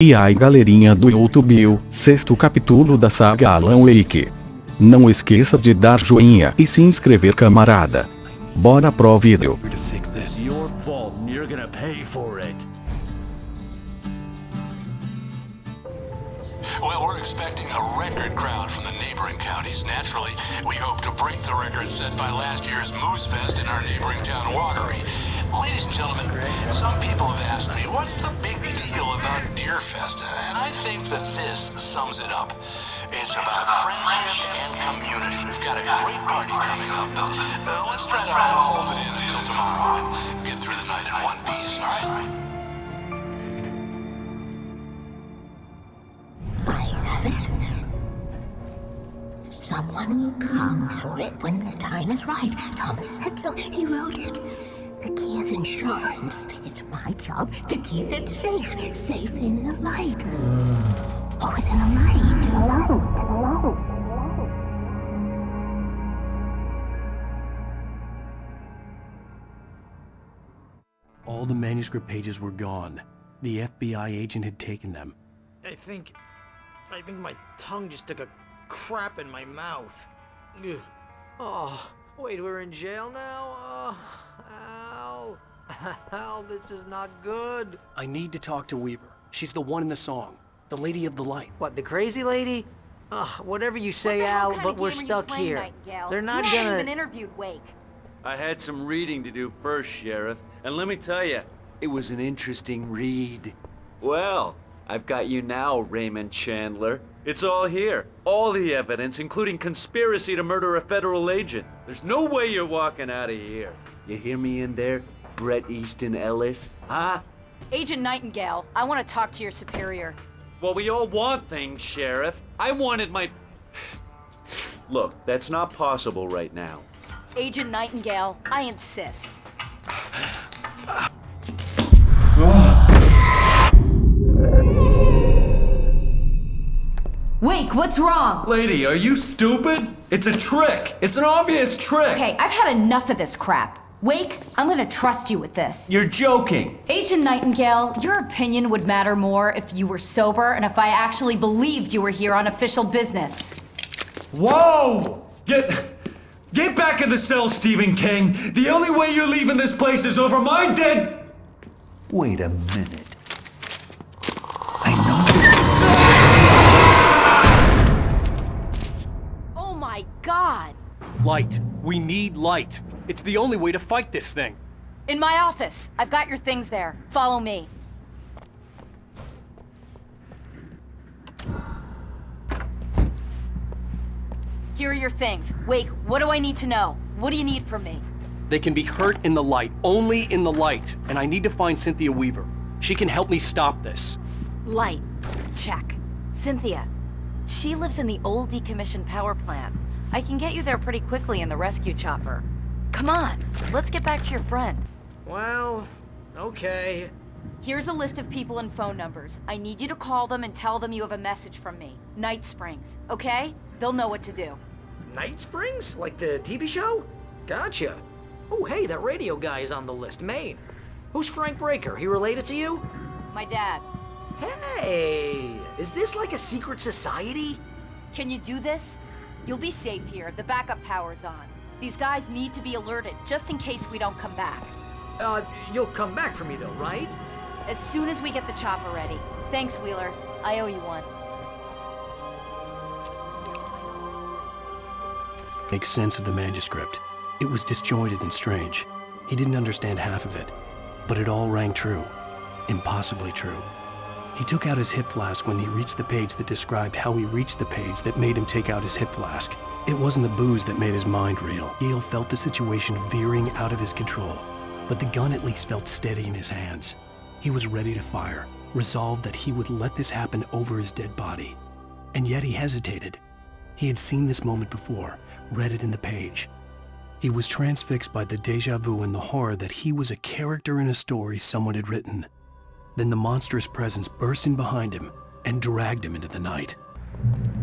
E aí galerinha do YouTube, o sexto capítulo da saga Alan Wake. Não esqueça de dar joinha e se inscrever, camarada. Bora pro vídeo. Well, we're expecting a record crowd from the neighboring counties. Naturally, we hope to break the record set by last year's Moose Fest in our neighboring town, Watery. Ladies and gentlemen, some people have asked me, what's the big deal about Deer Fest? And I think that this sums it up. It's about friendship and community. We've got a great party coming up, but let's try to hold it in until tomorrow and get through the night in one piece, all right? I have it. Someone will come for it when the time is right. Thomas said so. He wrote it. The key is insurance. It's my job to keep it safe. Safe in the light. Always in the light. Hello. All the manuscript pages were gone. The FBI agent had taken them. I think my tongue just took a crap in my mouth. Ugh. Oh, wait, we're in jail now? Oh, Al. Al, this is not good. I need to talk to Weaver. She's the one in the song. The Lady of the Light. What, the crazy lady? Ugh, whatever you say, Al, but we're stuck here. They're not You haven't gonna... even interviewed Wake. I had some reading to do first, Sheriff, and let me tell you, it was an interesting read. Well, I've got you now, Raymond Chandler. It's all here. All the evidence, including conspiracy to murder a federal agent. There's no way you're walking out of here. You hear me in there, Bret Easton Ellis? Huh? Agent Nightingale, I want to talk to your superior. Well, we all want things, Sheriff. I wanted my... Look, that's not possible right now. Agent Nightingale, I insist. Wake, what's wrong? Lady, are you stupid? It's a trick. It's an obvious trick. Okay, I've had enough of this crap. Wake, I'm gonna trust you with this. You're joking. Agent Nightingale, your opinion would matter more if you were sober and if I actually believed you were here on official business. Whoa! Get back in the cell, Stephen King. The only way you're leaving this place is over my dead... Wait a minute. I know... Oh my God! Light. We need light. It's the only way to fight this thing. In my office. I've got your things there. Follow me. Here are your things. Wake, what do I need to know? What do you need from me? They can be hurt in the light, only in the light. And I need to find Cynthia Weaver. She can help me stop this. Light. Check. Cynthia. She lives in the old decommissioned power plant. I can get you there pretty quickly in the rescue chopper. Come on, let's get back to your friend. Well, okay. Here's a list of people and phone numbers. I need you to call them and tell them you have a message from me. Night Springs, okay? They'll know what to do. Night Springs? Like the TV show? Gotcha. Oh, hey, that radio guy is on the list, Maine. Who's Frank Breaker? He related to you? My dad. Hey, is this like a secret society? Can you do this? You'll be safe here. The backup power's on. These guys need to be alerted, just in case we don't come back. You'll come back for me though, right? As soon as we get the chopper ready. Thanks, Wheeler. I owe you one. Makes sense of the manuscript. It was disjointed and strange. He didn't understand half of it. But it all rang true. Impossibly true. He took out his hip flask when he reached the page that described how he reached the page that made him take out his hip flask. It wasn't the booze that made his mind reel. Gale felt the situation veering out of his control, but the gun at least felt steady in his hands. He was ready to fire, resolved that he would let this happen over his dead body. And yet he hesitated. He had seen this moment before, read it in the page. He was transfixed by the déjà vu and the horror that he was a character in a story someone had written. Then the monstrous presence burst in behind him and dragged him into the night.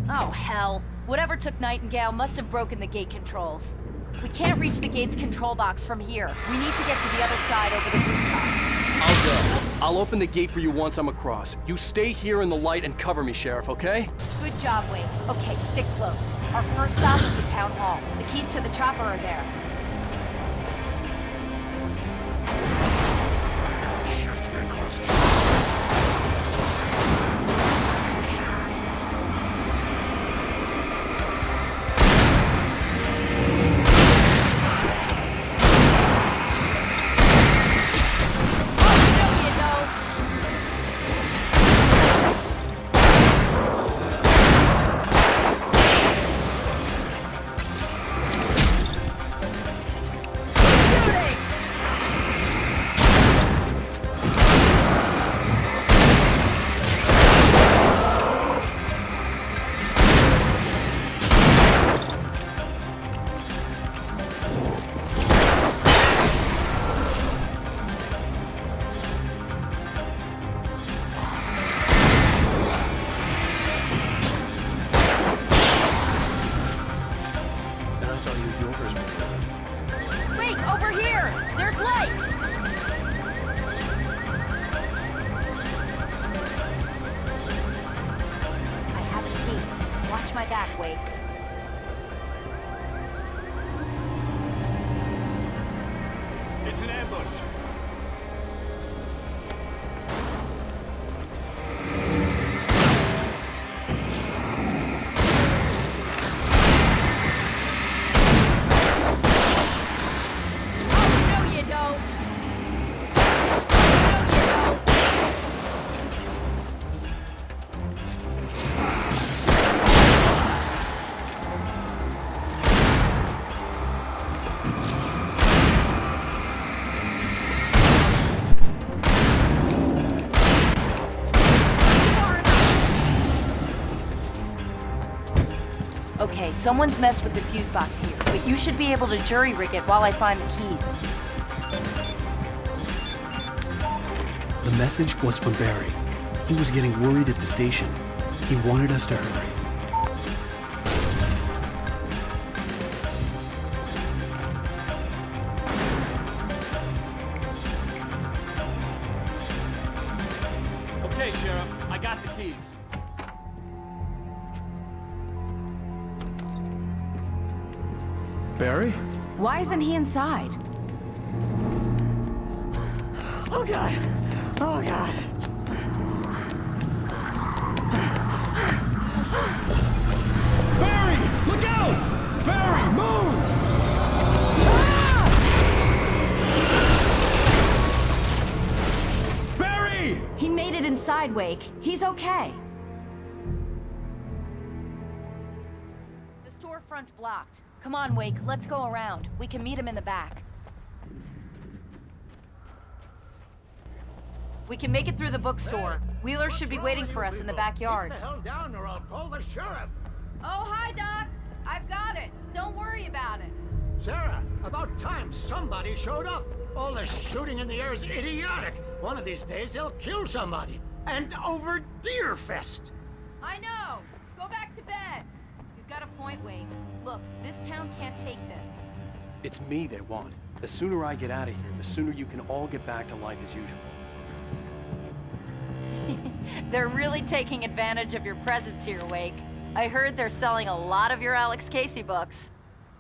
Oh, hell. Whatever took Nightingale must have broken the gate controls. We can't reach the gate's control box from here. We need to get to the other side over the rooftop. I'll go. I'll open the gate for you once I'm across. You stay here in the light and cover me, Sheriff, okay? Good job, Wade. Okay, stick close. Our first stop is the town hall. The keys to the chopper are there. It's an ambush. Okay, someone's messed with the fuse box here, but you should be able to jury-rig it while I find the key. The message was from Barry. He was getting worried at the station. He wanted us to hurry. Okay, Sheriff, I got the keys. Barry? Why isn't he inside? Oh God! Oh God! Barry! Look out! Barry, move! Barry! He made it inside, Wake. He's okay. The storefront's blocked. Come on, Wake, let's go around. We can meet him in the back. We can make it through the bookstore. Wheeler should be waiting for us in the backyard. Keep the hell down or I'll call the sheriff. Oh, hi, Doc. I've got it. Don't worry about it. Sarah, about time somebody showed up. All this shooting in the air is idiotic. One of these days they'll kill somebody. And over Deerfest. I know. Go back to bed. He's got a point, Wake. Look, this town can't take this. It's me they want. The sooner I get out of here, the sooner you can all get back to life as usual. They're really taking advantage of your presence here, Wake. I heard they're selling a lot of your Alex Casey books.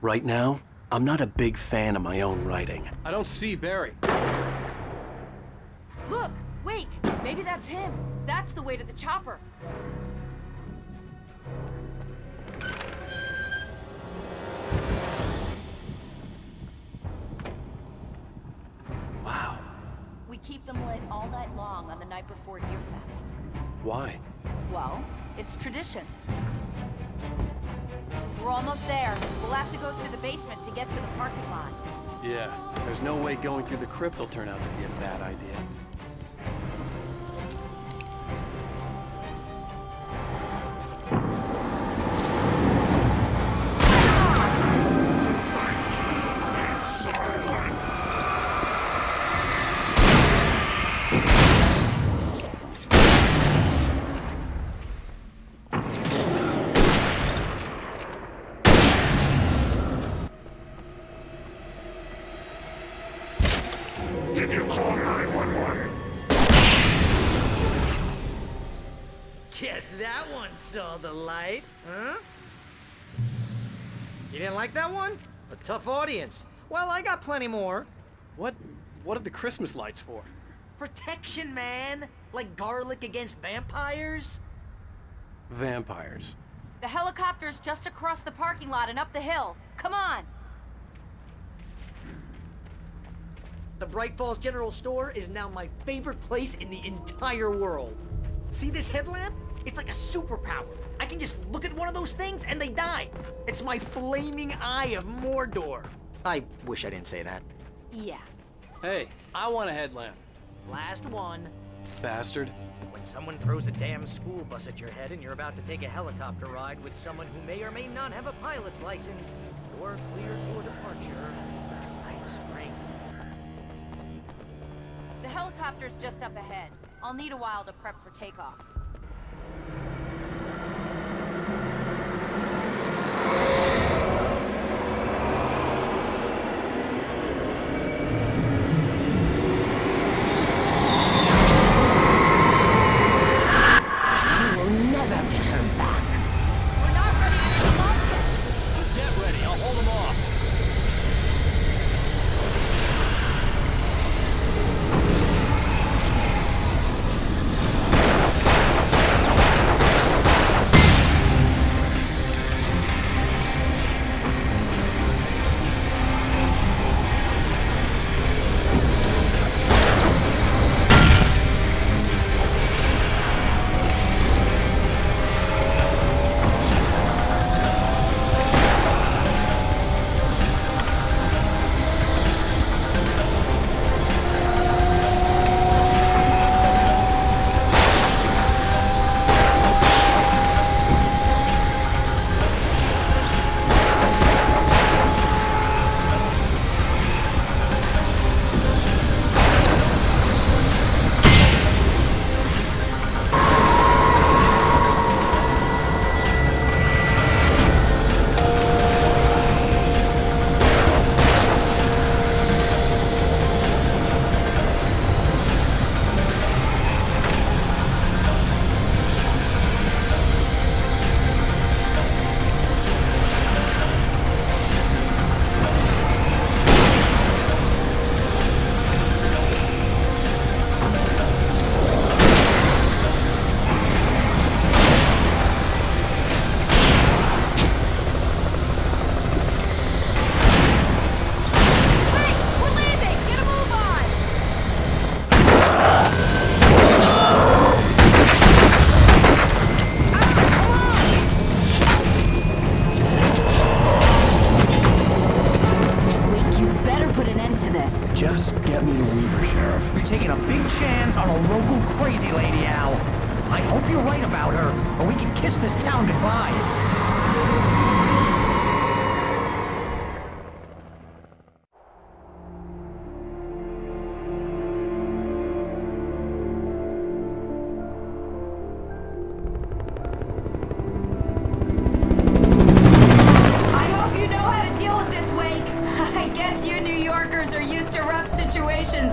Right now, I'm not a big fan of my own writing. I don't see Barry. Look, Wake, maybe that's him. That's the way to the chopper. Wow. We keep them lit all night long on the night before Deerfest. Why? Well, it's tradition. We're almost there. We'll have to go through the basement to get to the parking lot. Yeah, there's no way going through the crypt will turn out to be a bad idea. Did you call 911? Guess that one saw the light, huh? You didn't like that one? A tough audience. Well, I got plenty more. What are the Christmas lights for? Protection, man. Like garlic against vampires. Vampires. The helicopter's just across the parking lot and up the hill. Come on! The Bright Falls General Store is now my favorite place in the entire world. See this headlamp? It's like a superpower. I can just look at one of those things and they die. It's my flaming eye of Mordor. I wish I didn't say that. Yeah. Hey, I want a headlamp. Last one. Bastard. When someone throws a damn school bus at your head and you're about to take a helicopter ride with someone who may or may not have a pilot's license, you're cleared for departure for tonight's spring. The helicopter's just up ahead. I'll need a while to prep for takeoff. You will never get her back. We're not ready to take off yet. Get ready, I'll hold them off. Just get me to Weaver, Sheriff. You're taking a big chance on a local crazy lady, Al. I hope you're right about her, or we can kiss this town goodbye.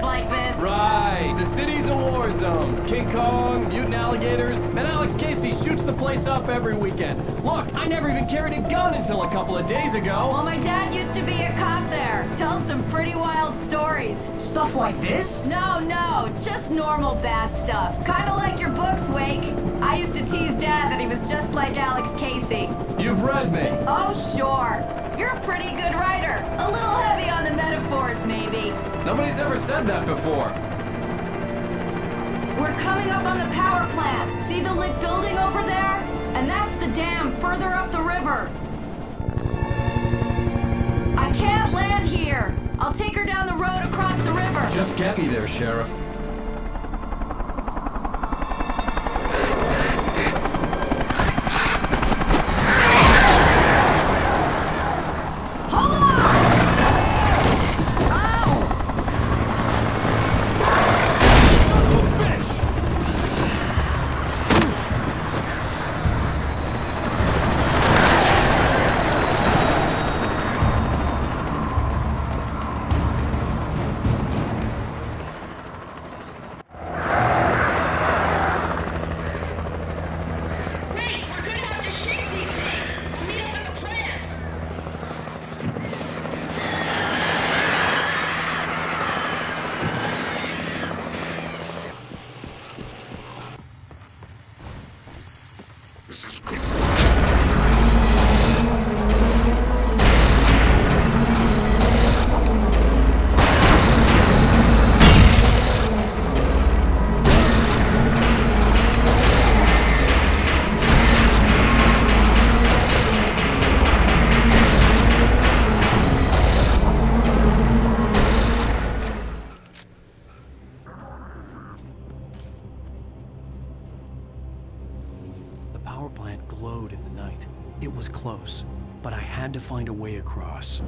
Like this. Right, the city's a war zone. King Kong, mutant alligators, and Alex Casey shoots the place up every weekend. Look, I never even carried a gun until a couple of days ago. Well, my dad used to be a cop there. Tells some pretty wild stories. Stuff like this? No, just normal bad stuff. Kinda like your books, Wake. I used to tease Dad that he was just like Alex Casey. You've read me. Oh, sure. You're a pretty good writer. A little heavy on the metaphors, maybe. Nobody's ever said that before. We're coming up on the power plant. See the lit building over there? And that's the dam further up the river. I can't land here. I'll take her down the road across the river. Just get me there, Sheriff. This is good. Glowed in the night. It was close, but I had to find a way across.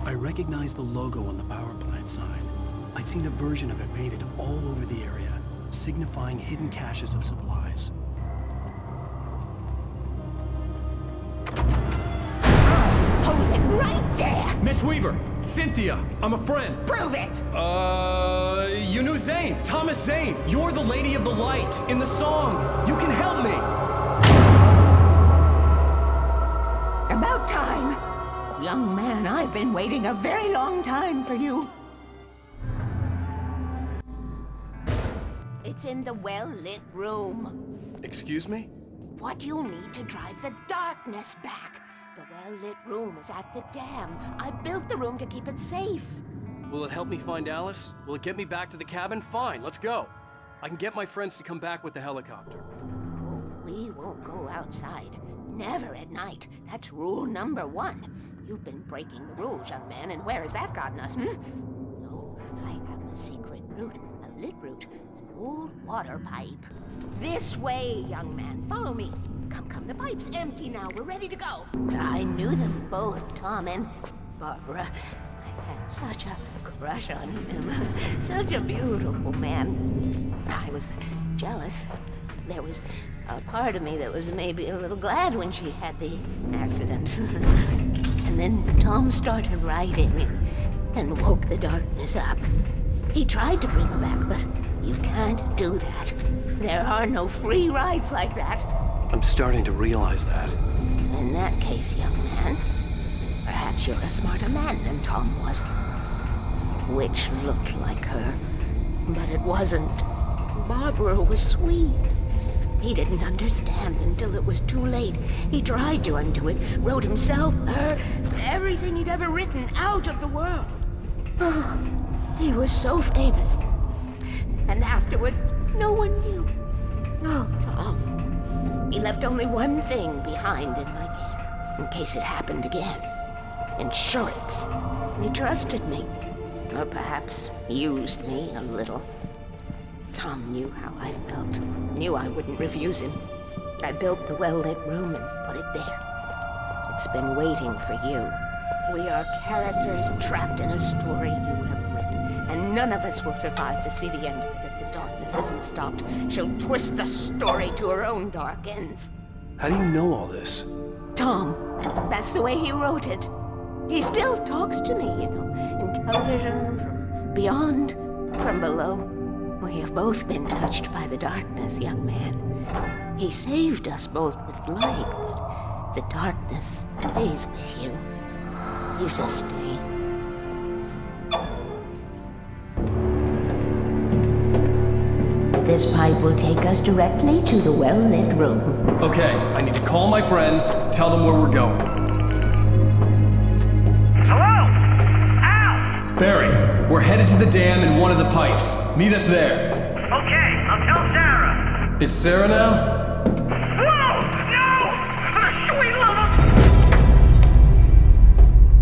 I recognized the logo on the power plant sign. I'd seen a version of it painted all over the area, signifying hidden caches of supplies. Right there! Miss Weaver, Cynthia, I'm a friend. Prove it! You knew Zane, Thomas Zane. You're the Lady of the Light in the song. You can help me. About time. Young man, I've been waiting a very long time for you. It's in the well-lit room. Excuse me? What you'll need to drive the darkness back. The well-lit room is at the dam. I built the room to keep it safe. Will it help me find Alice? Will it get me back to the cabin? Fine, let's go. I can get my friends to come back with the helicopter. Oh, we won't go outside. Never at night. That's rule number 1. You've been breaking the rules, young man, and where has that gotten us, No, I have a secret route, a lit route, an old water pipe. This way, young man. Follow me. Come, the pipe's empty now. We're ready to go. I knew them both, Tom and Barbara. I had such a crush on him. Such a beautiful man. I was jealous. There was a part of me that was maybe a little glad when she had the accident. And then Tom started writing and woke the darkness up. He tried to bring her back, but you can't do that. There are no free rides like that. I'm starting to realize that. In that case, young man, perhaps you're a smarter man than Tom was. Which looked like her, but it wasn't. Barbara was sweet. He didn't understand until it was too late. He tried to undo it, wrote himself, her, everything he'd ever written out of the world. Oh, he was so famous. And afterward, no one knew. Oh, Tom. He left only one thing behind in my care, in case it happened again. Insurance. He trusted me. Or perhaps used me a little. Tom knew how I felt. Knew I wouldn't refuse him. I built the well-lit room and put it there. It's been waiting for you. We are characters trapped in a story you have written, and none of us will survive to see the end of it if the darkness isn't stopped. She'll twist the story to her own dark ends. How do you know all this? Tom, that's the way he wrote it. He still talks to me, you know, in television, from beyond, from below. We have both been touched by the darkness, young man. He saved us both with light, but the darkness stays with you. Leaves a stain. This pipe will take us directly to the well-lit room. Okay, I need to call my friends, tell them where we're going. Hello? Al! Barry, we're headed to the dam in one of the pipes. Meet us there. Okay, I'll tell Sarah. It's Sarah now? Whoa! No! For the sweet love of...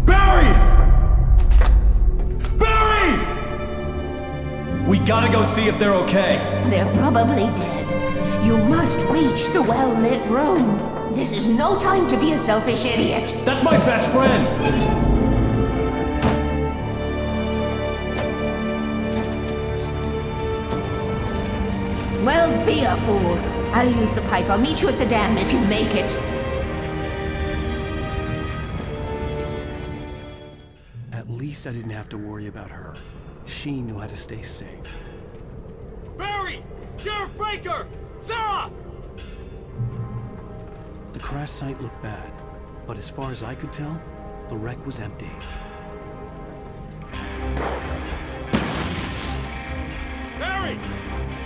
Barry! Barry! We gotta go see if they're okay. They're probably dead. You must reach the well-lit room. This is no time to be a selfish idiot. That's my best friend! Well, be a fool. I'll use the pipe. I'll meet you at the dam if you make it. At least I didn't have to worry about her. She knew how to stay safe. Barry! Sheriff Baker! Sarah! The crash site looked bad, But as far as I could tell, the wreck was empty. Barry!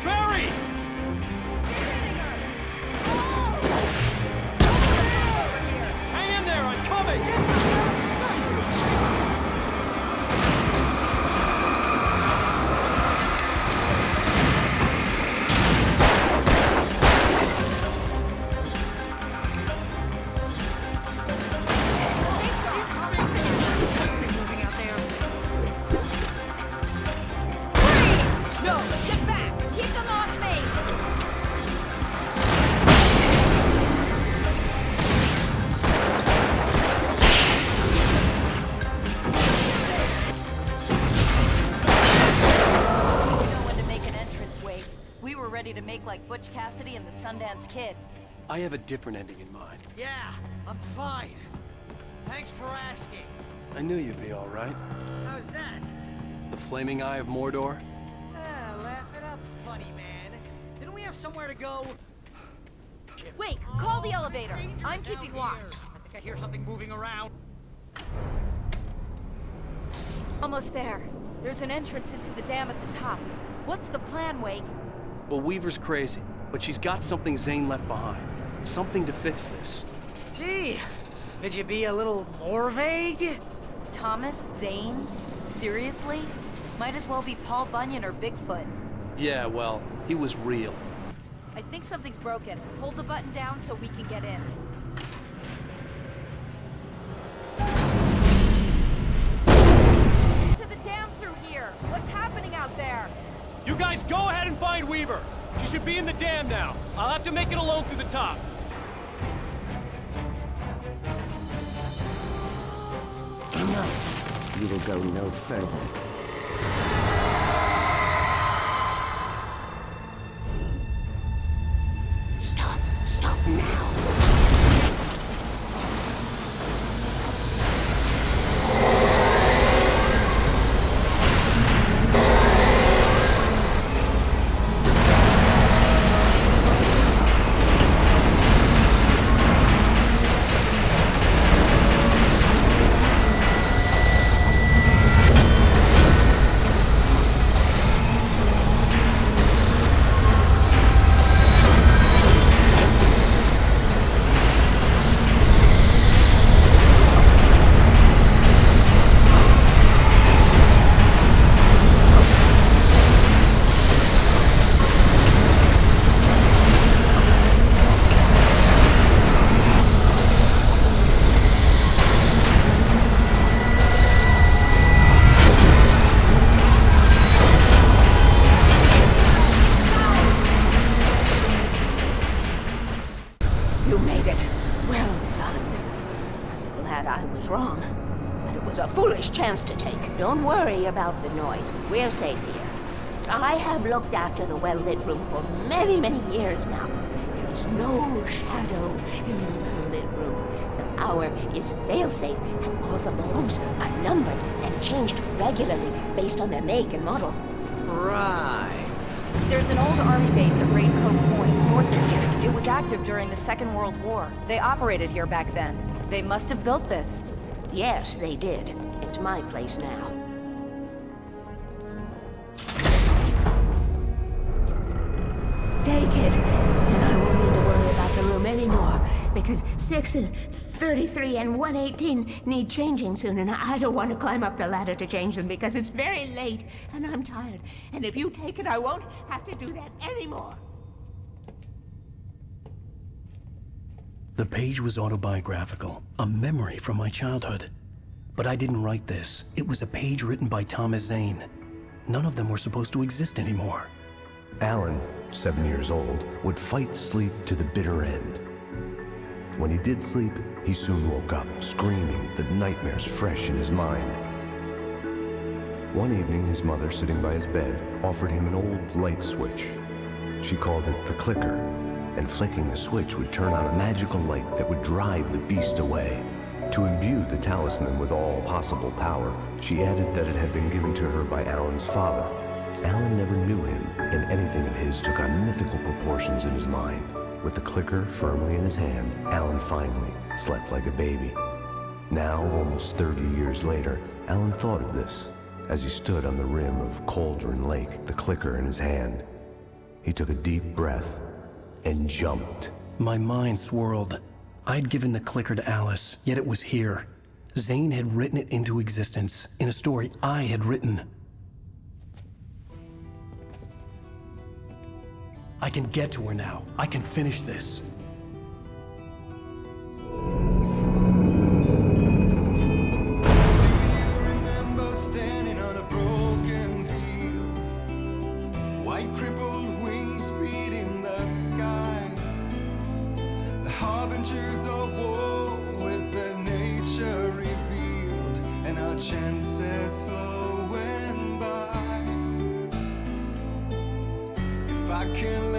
Barry! Hang in there, I'm coming! Like Butch Cassidy and the Sundance Kid. I have a different ending in mind. Yeah, I'm fine. Thanks for asking. I knew you'd be all right. How's that? The flaming eye of Mordor? Laugh it up, funny man. Didn't we have somewhere to go? Wait, call the elevator. I'm keeping watch. I think I hear something moving around. Almost there. There's an entrance into the dam at the top. What's the plan, Wake? Well, Weaver's crazy, but she's got something Zane left behind. Something to fix this. Gee, could you be a little more vague? Thomas Zane? Seriously? Might as well be Paul Bunyan or Bigfoot. Yeah, well, he was real. I think something's broken. Hold the button down so we can get in. To the dam through here. What's happening out there? You guys go ahead and find Weaver. She should be in the dam now. I'll have to make it alone through the top. Enough. You will go no further. Stop now. You made it. Well done. I'm glad I was wrong. But it was a foolish chance to take. Don't worry about the noise. We're safe here. I have looked after the well-lit room for many, many years now. There is no shadow in the well-lit room. The hour is fail-safe, and all the bulbs are numbered and changed regularly based on their make and model. Right. There's an old army base at Raincoat Point, north of here. It was active during the Second World War. They operated here back then. They must have built this. Yes, they did. It's my place now. Take it, and I won't need to worry about the room anymore, because 6 and 33 and 118 need changing soon, and I don't want to climb up the ladder to change them because it's very late, and I'm tired. And if you take it, I won't have to do that anymore. The page was autobiographical, a memory from my childhood. But I didn't write this. It was a page written by Thomas Zane. None of them were supposed to exist anymore. Alan, 7 years old, would fight sleep to the bitter end. When he did sleep, he soon woke up, screaming, the nightmares fresh in his mind. One evening, his mother, sitting by his bed, offered him an old light switch. She called it the clicker, and flicking the switch would turn on a magical light that would drive the beast away. To imbue the talisman with all possible power, she added that it had been given to her by Alan's father. Alan never knew him, and anything of his took on mythical proportions in his mind. With the clicker firmly in his hand, Alan finally slept like a baby. Now, almost 30 years later, Alan thought of this as he stood on the rim of Cauldron Lake, the clicker in his hand. He took a deep breath and jumped. My mind swirled. I'd given the clicker to Alice, yet it was here. Zane had written it into existence in a story I had written. I can get to her now. I can finish this. Harbingers of war with their nature revealed and our chances flowing by. If I can